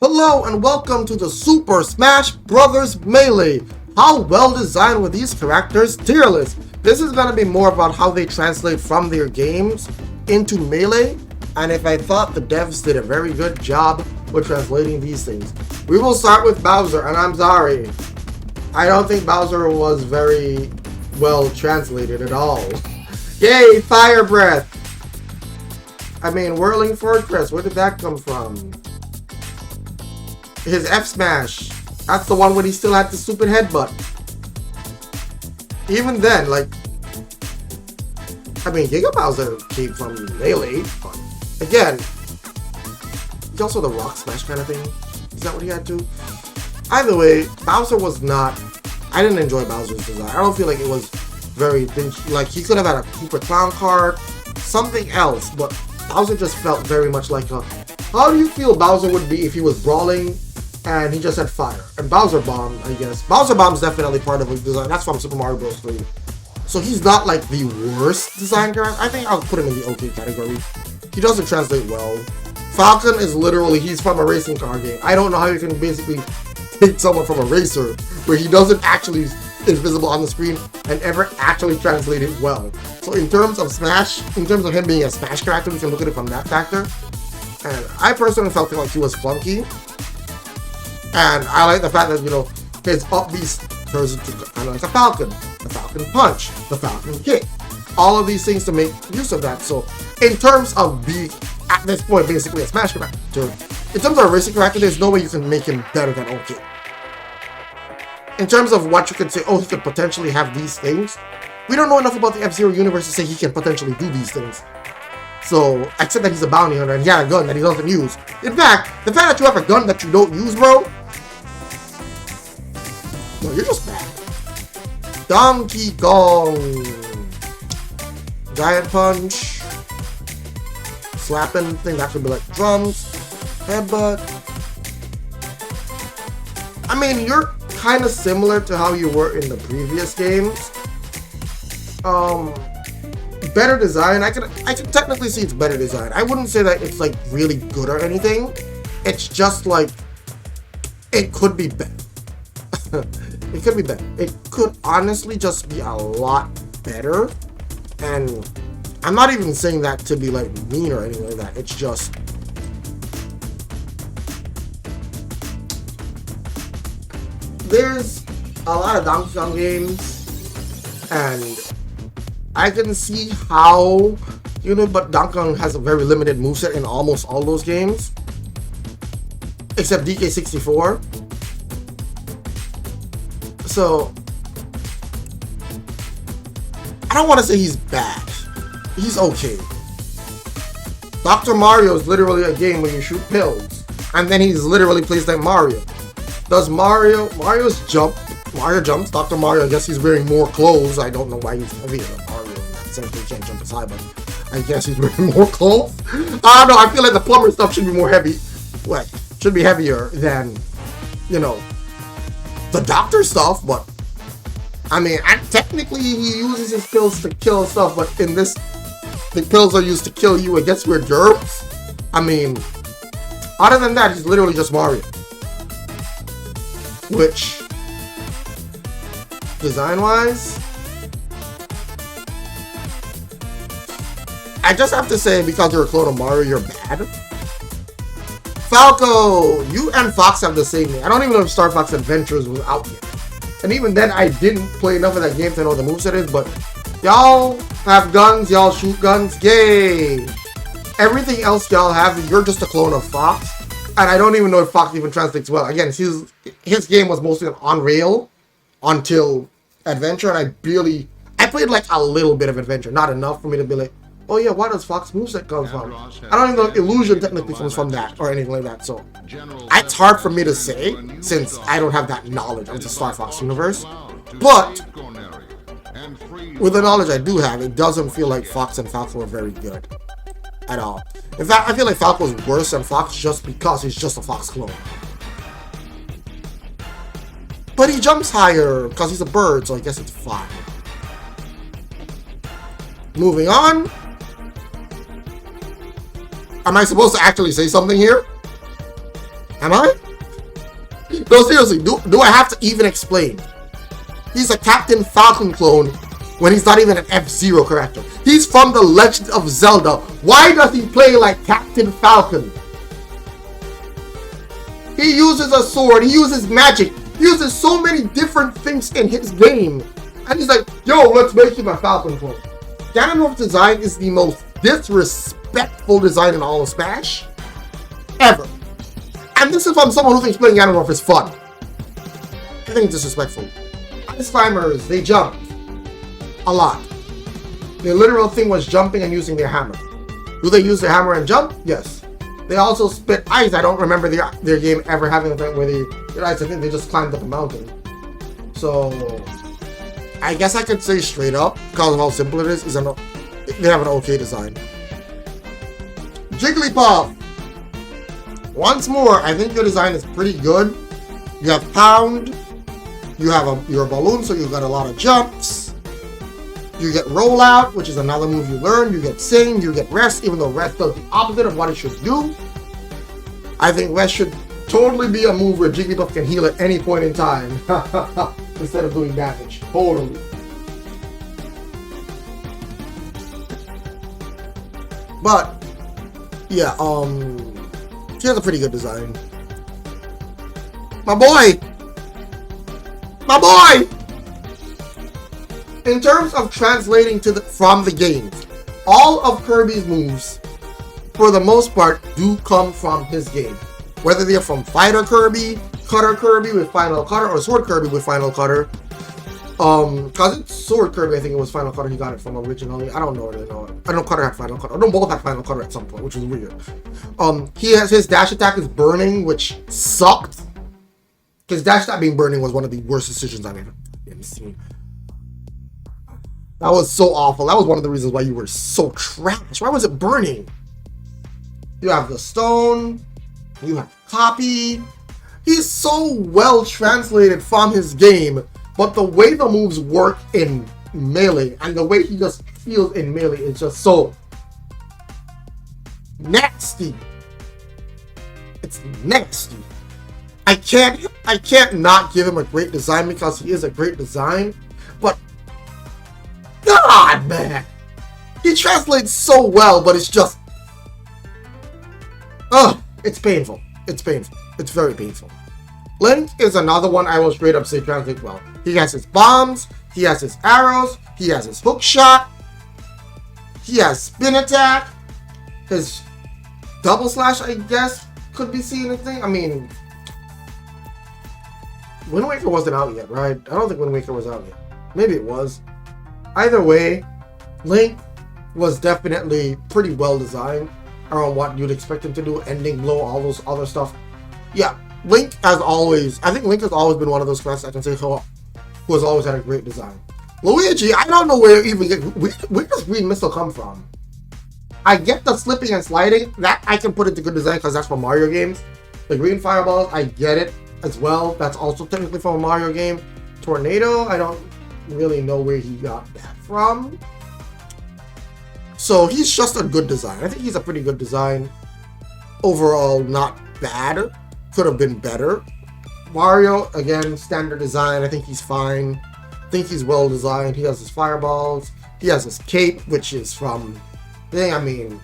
Hello and welcome to the Super Smash Bros. Melee. How well designed were these characters' tier list? This is going to be more about how they translate from their games into Melee, and if I thought the devs did a very good job with translating these things. We will start with Bowser, and I'm sorry. I don't think Bowser was very well translated at all. Yay, Fire Breath! I mean, Whirling Fortress, where did that come from? His F Smash. That's the one where he still had the stupid headbutt. Even then, like, I mean, Giga Bowser came from Melee, but again, he's also the Rock Smash kind of thing. Is that what he had to? Either way, Bowser was not. I didn't enjoy Bowser's design. I don't feel like it was very. Like, he could have had a Cooper Clown card, something else, but Bowser just felt very much like a. How do you feel Bowser would be if he was brawling and he just had fire? And Bowser Bomb, I guess. Bowser Bomb is definitely part of his design. That's from Super Mario Bros. 3. So he's not like the worst design character. I think I'll put him in the okay category. He doesn't translate well. Falcon is literally, he's from a racing car game. I don't know how you can basically take someone from a racer where he doesn't actually is visible on the screen and ever actually translate it well. So in terms of Smash, in terms of him being a Smash character, we can look at it from that factor. And I personally felt like he was clunky. And I like the fact that, you know, his up beast turns into kind of like a Falcon. The Falcon Punch, the Falcon Kick. All of these things to make use of that. So in terms of being, at this point, basically a Smash character, in terms of a racing character, there's no way you can make him better than OK. In terms of what you could say, oh, he could potentially have these things, we don't know enough about the F-Zero universe to say he can potentially do these things. So, except that he's a bounty hunter and he had a gun that he doesn't use. In fact, the fact that you have a gun that you don't use, bro, no, you're just bad. Donkey Kong. Giant Punch. Slapping thing, that could be like drums. Headbutt. I mean, you're kind of similar to how you were in the previous games. Better design. I can technically see it's better design. I wouldn't say that it's like really good or anything. It's just like it could be better. It could be better. It could honestly just be a lot better. And I'm not even saying that to be like mean or anything like that. It's just there's a lot of Donkey Kong games and I can see how, you know, but Donkey Kong has a very limited moveset in almost all those games. Except DK64. So, I don't want to say he's bad. He's okay. Dr. Mario is literally a game where you shoot pills. And then he's literally plays like Mario. Does Mario's jump? Mario jumps. Dr. Mario, I guess he's wearing more clothes. I don't know why he's heavier than Mario. He can't jump as high, but I guess he's wearing more clothes. I don't know. I feel like the plumber stuff should be more heavy. Like, should be heavier than, you know, the doctor stuff. But I mean, technically he uses his pills to kill stuff, but in this, the pills are used to kill you. I guess we're germs. I mean, other than that, he's literally just Mario. Which, design-wise, I just have to say, because you're a clone of Mario, you're bad. Falco! You and Fox have the same name. I don't even know if Star Fox Adventures was out yet. And even then, I didn't play enough of that game to know what the moveset is, but y'all have guns, y'all shoot guns, yay! Everything else y'all have, you're just a clone of Fox. And I don't even know if Fox even translates well. Again, his game was mostly on rail until Adventure, and I played like a little bit of Adventure, not enough for me to be like, oh yeah, why does Fox moveset come from? I don't even know if Illusion technically comes from that or anything like that, so it's hard for me to say since I don't have that knowledge of the Star Fox universe. But with the knowledge I do have, it doesn't feel like Fox and Falco are very good at all. In fact, I feel like Falco is worse than Fox just because he's just a Fox clone. But he jumps higher because he's a bird, so I guess it's fine. Moving on. Am I supposed to actually say something here? Am I? No, seriously, do I have to even explain? He's a Captain Falcon clone when he's not even an F-Zero character. He's from The Legend of Zelda. Why does he play like Captain Falcon? He uses a sword, he uses magic, he uses so many different things in his game. And he's like, yo, let's make him a Falcon clone. Ganondorf's design is the most disrespectful design in all of Smash ever. And this is from someone who thinks playing Ganondorf is fun. I think it's disrespectful. Ice climbers, they jump a lot. The literal thing was jumping and using their hammer. Do they use their hammer and jump? Yes. They also spit ice. I don't remember their game ever having an event where they did ice. I think they just climbed up a mountain. So I guess I could say straight up, because of how simple it is they have an okay design. Jigglypuff. Once more, I think your design is pretty good. You have Pound. You have your balloon, so you've got a lot of jumps. You get Rollout, which is another move you learn. You get Sing. You get Rest, even though Rest does the opposite of what it should do. I think Rest should totally be a move where Jigglypuff can heal at any point in time instead of doing damage. Totally. But yeah, he has a pretty good design. My boy! In terms of translating from the games, all of Kirby's moves, for the most part, do come from his game. Whether they're from Fighter Kirby, Cutter Kirby with Final Cutter, or Sword Kirby with Final Cutter. Cause it's Sword Kirby, I think it was Final Cutter he got it from originally. I don't really know. I know Cutter had Final Cutter. I know both had Final Cutter at some point, which was weird. He has his dash attack is burning, which sucked. His dash attack being burning was one of the worst decisions I've ever seen. That was so awful. That was one of the reasons why you were so trash. Why was it burning? You have the stone. You have Copy. He's so well translated from his game, but the way the moves work in Melee and the way he just feels in Melee is just so nasty. It's nasty. I can't not give him a great design because he is a great design, but God, man, he translates so well, but it's just, it's painful. It's painful. It's very painful. Link is another one I will straight up say translates well. He has his bombs, he has his arrows, he has his hook shot, he has spin attack, his double slash, I guess, could be seen a thing. I mean, Wind Waker wasn't out yet, right? I don't think Wind Waker was out yet. Maybe it was. Either way, Link was definitely pretty well designed around what you'd expect him to do, ending blow, all those other stuff. Yeah, Link, as always, I think Link has always been one of those classics I can say who has always had a great design. Luigi, I don't know where does Green Missile come from? I get the slipping and sliding, that I can put into good design because that's from Mario games. The green fireballs, I get it as well. That's also technically from a Mario game. Tornado, I don't really know where he got that from. So he's just a good design. I think he's a pretty good design. Overall, not bad. Could have been better. Mario, again, standard design. I think he's fine. I think he's well designed. He has his fireballs. He has his cape, which is from thing. I mean,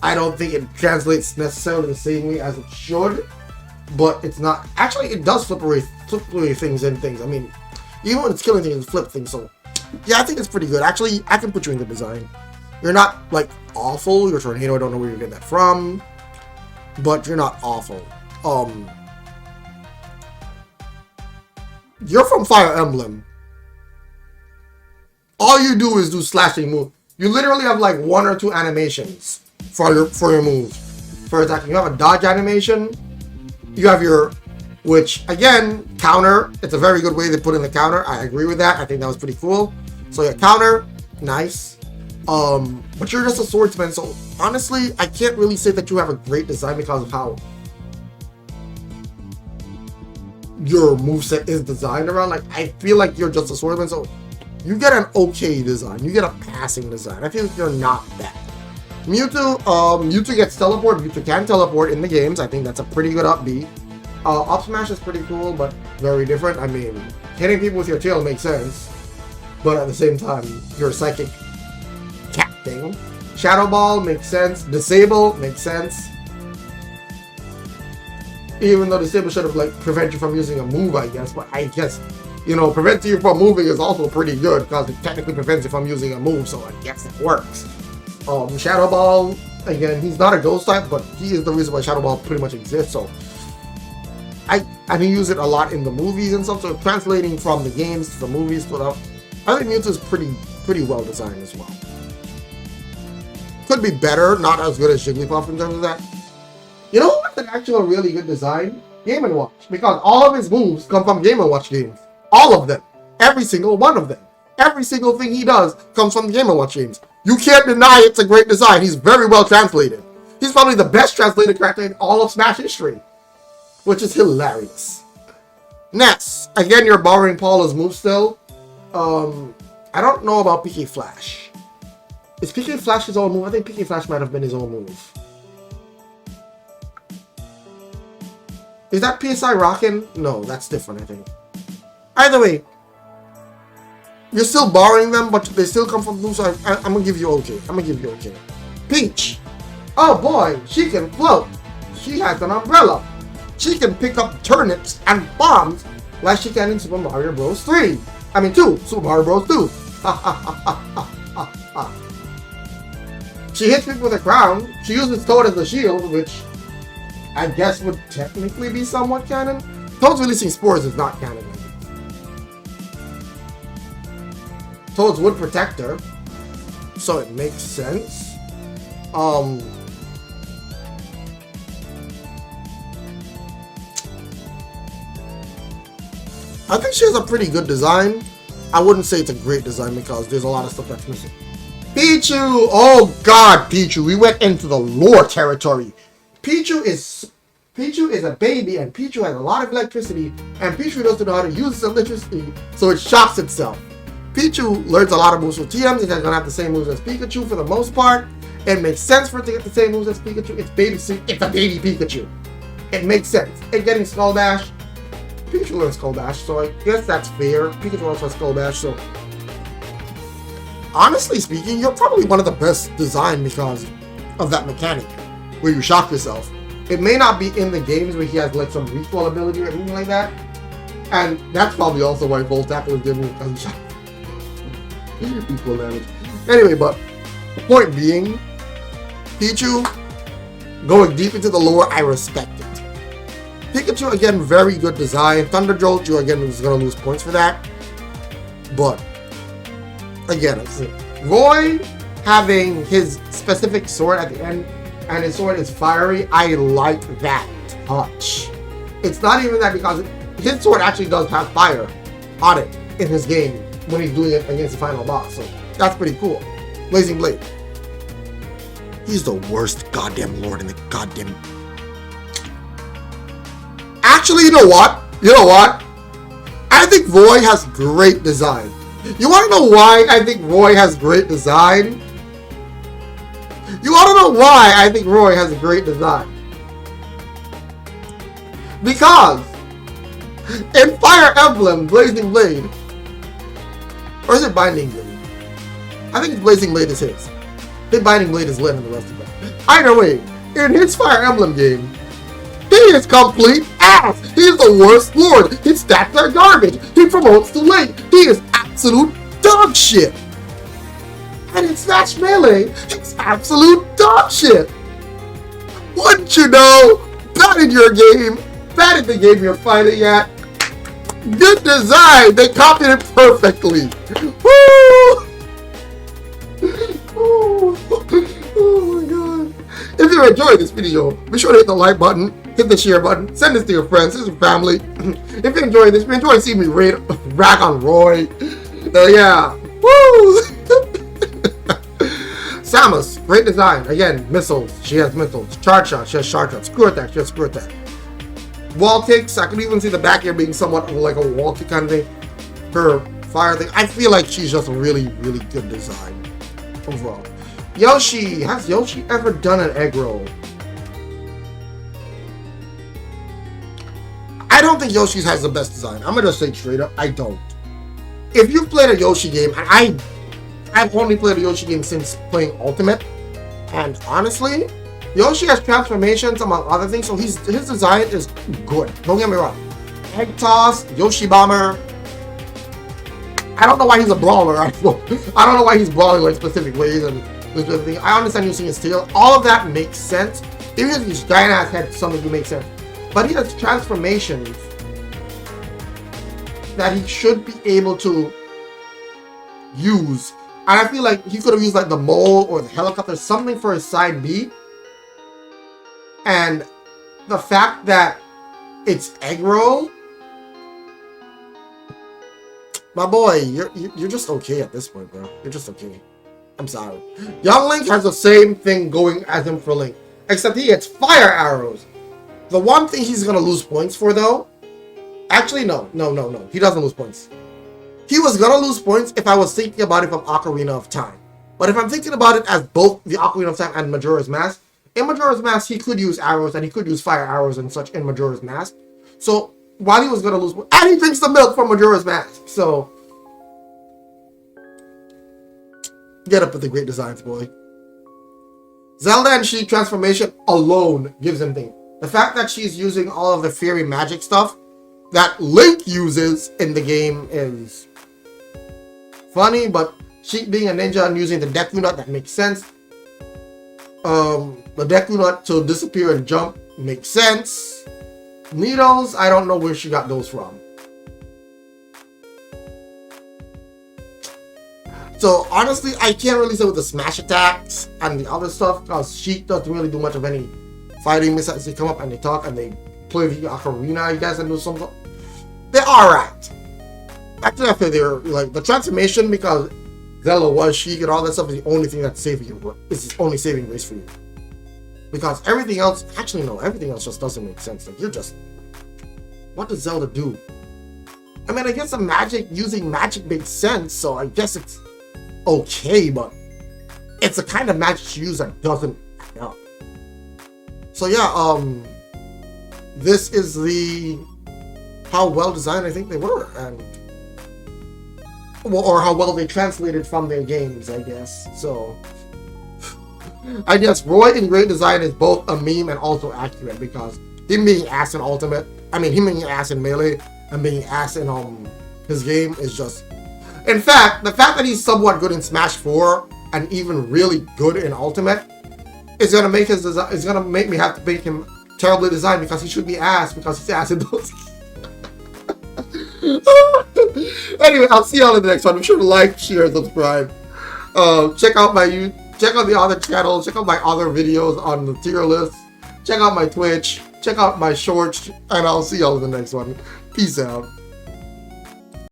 I don't think it translates necessarily the same way as it should, but it's not. Actually, it does flip away things and things. I mean, even when it's killing things, it flip things. So, yeah, I think it's pretty good. Actually, I can put you in good design. You're not, like, awful. Your Tornado, I don't know where you're getting that from, but you're not awful. You're from Fire Emblem. All you do is do slashing move. You literally have like 1 or 2 animations for your moves. For attacking, you have a dodge animation. You have your, which again, counter. It's a very good way to put in the counter. I agree with that. I think that was pretty cool. So yeah, counter, nice. But you're just a swordsman, so honestly, I can't really say that you have a great design because of how your moveset is designed around. Like, I feel like you're just a swordsman, so you get an okay design. You get a passing design. I feel like you're not bad. Mewtwo gets teleport. Mewtwo can teleport in the games. I think that's a pretty good up B. Up smash is pretty cool, but very different. I mean, hitting people with your tail makes sense, but at the same time, you're a psychic cat thing. Shadow Ball makes sense. Disable makes sense. Even though Disable should have like prevent you from using a move, I guess. But I guess, you know, preventing you from moving is also pretty good because it technically prevents you from using a move, so I guess it works. Shadow Ball, again, he's not a ghost type, but he is the reason why Shadow Ball pretty much exists. So I can use it a lot in the movies and stuff. So translating from the games to the movies to the, I think Mewtwo is pretty well designed as well. Could be better, not as good as Jigglypuff in terms of that. You know what's an actual really good design? Game & Watch. Because all of his moves come from Game & Watch games. All of them. Every single one of them. Every single thing he does comes from the Game & Watch games. You can't deny it's a great design. He's very well translated. He's probably the best translated character in all of Smash history. Which is hilarious. Next. Again, you're borrowing Paula's move still. I don't know about PK Flash. Is PK Flash his own move? I think PK Flash might have been his own move. Is that PSI Rockin'? No, that's different, I think. Either way, you're still borrowing them, but they still come from blue, so I'm gonna give you okay. I'm gonna give you okay. Peach. Oh boy, she can float. She has an umbrella. She can pick up turnips and bombs like she can in Super Mario Bros. 3. I mean 2. Super Mario Bros. 2. She hits people with a crown. She uses Toad as a shield, which I guess would technically be somewhat canon. Toad's releasing spores is not canon. Toad's would protect her, so it makes sense. I think she has a pretty good design. I wouldn't say it's a great design because there's a lot of stuff that's missing. Pichu! Oh god, Pichu. We went into the lore territory. Pichu is a baby, and Pichu has a lot of electricity, and Pichu doesn't know how to use its electricity, so it shocks itself. Pichu learns a lot of moves with TMs. It's gonna have the same moves as Pikachu for the most part. It makes sense for it to get the same moves as Pikachu. It's a baby Pikachu. It makes sense. And getting Skull Dash, Pikachu learns Skull Dash, so I guess that's fair. Pikachu also has Skull Dash, so honestly speaking, you're probably one of the best designed because of that mechanic where you shock yourself. It may not be in the games where he has like some recoil ability or anything like that, and that's probably also why Volt Tackle is good move because he shot equal damage. Anyway, but the point being, Pichu going deep into the lore, I respect it. Pikachu again, very good design. Thunder Jolt, you again is gonna lose points for that, but again, Roy having his specific sword at the end, and his sword is fiery. I like that touch. It's not even that because his sword actually does have fire on it in his game when he's doing it against the final boss. So that's pretty cool. Blazing Blade. He's the worst goddamn lord in the goddamn... Actually, you know what? I think Roy has great design. You want to know why I think Roy has great design? You want to know why I think Roy has a great design? Because in Fire Emblem Blazing Blade, or is it Binding Blade? I think Blazing Blade is his. I think Binding Blade is Lyn and the rest of them. Either way, in his Fire Emblem game, he is complete ass. He is the worst lord. His stats are garbage. He promotes to late. He is absolute dog shit. And in Smash Melee, it's absolute dog shit. Wouldn't you know? Bad in your game. Bad in the game you're fighting at. Good design. They copied it perfectly. Woo! Oh my god. If you enjoyed this video, be sure to hit the like button, hit the share button, send this to your friends, this is your family. If you enjoyed this, if you enjoyed seeing me rag on Roy, yeah. Woo! Samus, great design. Again, missiles. She has missiles. Charge shot. She has charge shot. Screw attack. She has screw attack. Wall kicks. I could even see the back here being somewhat like a wall kick kind of thing. Her fire thing. I feel like she's just a really, really good design overall. Yoshi. Has Yoshi ever done an egg roll? I don't think Yoshi's has the best design. I'm gonna say straight up, I don't. If you've played a Yoshi game, and I've only played a Yoshi game since playing Ultimate, and honestly, Yoshi has transformations among other things, so his design is good. Don't get me wrong. Egg Toss, Yoshi Bomber. I don't know why he's a brawler. I don't know why he's brawling like specific ways and this specific thing. I understand using his tail. All of that makes sense. Even if his giant ass head, something to make sense. But he has transformations that he should be able to use. And I feel like he could have used like the mole or the helicopter, something for his side B. And the fact that it's egg roll, my boy, you're just okay at this point, bro. You're just okay. I'm sorry. Young Link has the same thing going as him for Link, except he gets fire arrows. The one thing he's gonna lose points for, though, actually no, he doesn't lose points. He was gonna lose points if I was thinking about it from Ocarina of Time. But if I'm thinking about it as both the Ocarina of Time and Majora's Mask, in Majora's Mask he could use arrows and he could use fire arrows and such in Majora's Mask. So while he was gonna lose, and he drinks the milk from Majora's Mask. So get up with the great designs, boy. Zelda and Sheik transformation alone gives him things. The fact that she's using all of the fairy magic stuff that Link uses in the game is funny, but Sheik being a ninja and using the Deku Nut, that makes sense. The Deku Nut to disappear and jump makes sense. Needles, I don't know where she got those from. So honestly, I can't really say with the smash attacks and the other stuff because Sheik doesn't really do much of any fighting mishaps. They come up and they talk and they play the ocarina, I guess, and do something. They're alright. Actually, I feel they're like the transformation, because Zelda was Sheik and all that stuff, is the only thing that's saving you. It's the only saving grace for you. Because everything else, actually no, everything else just doesn't make sense. Like, you're just, what does Zelda do? I mean, I guess the magic, using magic makes sense, so I guess it's okay, but it's the kind of magic she uses that doesn't add up. So yeah, this is the how well designed I think they were, and or how well they translated from their games, I guess. So I guess Roy in great design is both a meme and also accurate, because him being ass in Ultimate, I mean him being ass in Melee and being ass in his game is just. In fact, the fact that he's somewhat good in Smash 4 and even really good in Ultimate is gonna make his design, is gonna make me have to make him terribly designed, because he should be ass, because he's ass in those. Anyway, I'll see y'all in the next one. Be sure to like, share, and subscribe. Check out the other channels, check out my other videos on the tier list, check out my Twitch, check out my shorts, and I'll see y'all in the next one. Peace out.